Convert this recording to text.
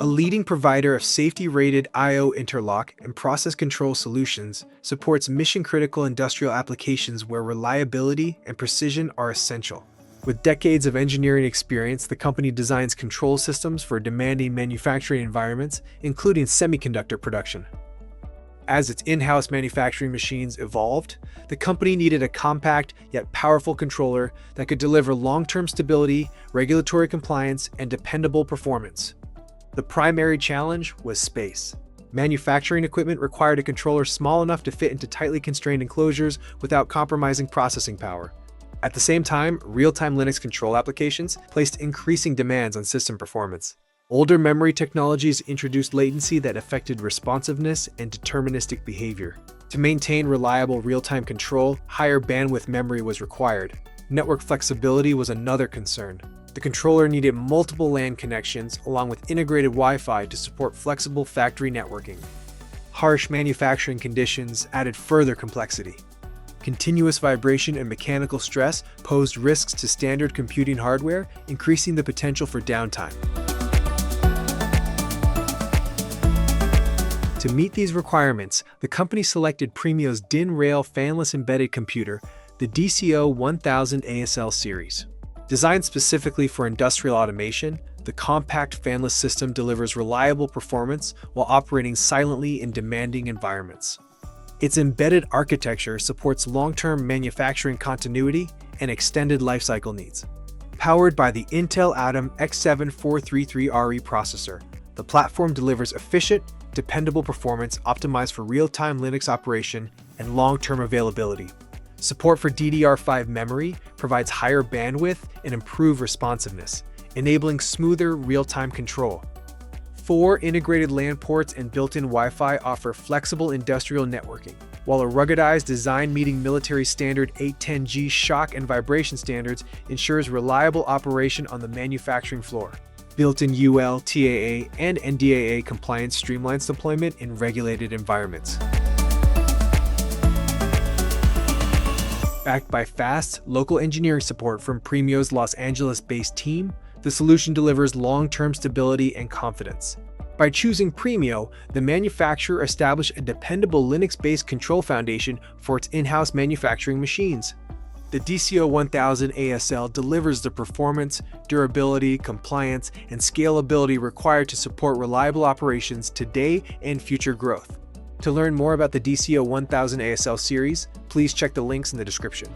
A leading provider of safety-rated I/O interlock and process control solutions, supports mission-critical industrial applications where reliability and precision are essential. With decades of engineering experience, the company designs control systems for demanding manufacturing environments, including semiconductor production. As its in-house manufacturing machines evolved, the company needed a compact yet powerful controller that could deliver long-term stability, regulatory compliance, and dependable performance. The primary challenge was space. Manufacturing equipment required a controller small enough to fit into tightly constrained enclosures without compromising processing power. At the same time, real-time Linux control applications placed increasing demands on system performance. Older memory technologies introduced latency that affected responsiveness and deterministic behavior. To maintain reliable real-time control, higher bandwidth memory was required. Network flexibility was another concern. The controller needed multiple LAN connections along with integrated Wi-Fi to support flexible factory networking. Harsh manufacturing conditions added further complexity. Continuous vibration and mechanical stress posed risks to standard computing hardware, increasing the potential for downtime. To meet these requirements, the company selected Premio's DIN-rail fanless embedded computer, the DCO-1000 ASL series. Designed specifically for industrial automation, the compact fanless system delivers reliable performance while operating silently in demanding environments. Its embedded architecture supports long-term manufacturing continuity and extended lifecycle needs. Powered by the Intel Atom X7433RE processor, the platform delivers efficient, dependable performance optimized for real-time Linux operation and long-term availability. Support for DDR5 memory provides higher bandwidth and improved responsiveness, enabling smoother real-time control. 4 integrated LAN ports and built-in Wi-Fi offer flexible industrial networking, while a ruggedized design meeting military standard 810G shock and vibration standards ensures reliable operation on the manufacturing floor. Built-in UL, TAA, and NDAA compliance streamlines deployment in regulated environments. Backed by fast, local engineering support from Premio's Los Angeles-based team, the solution delivers long-term stability and confidence. By choosing Premio, the manufacturer established a dependable Linux-based control foundation for its in-house manufacturing machines. The DCO-1000 ASL delivers the performance, durability, compliance, and scalability required to support reliable operations today and future growth. To learn more about the DCO-1000 ASL series, please check the links in the description.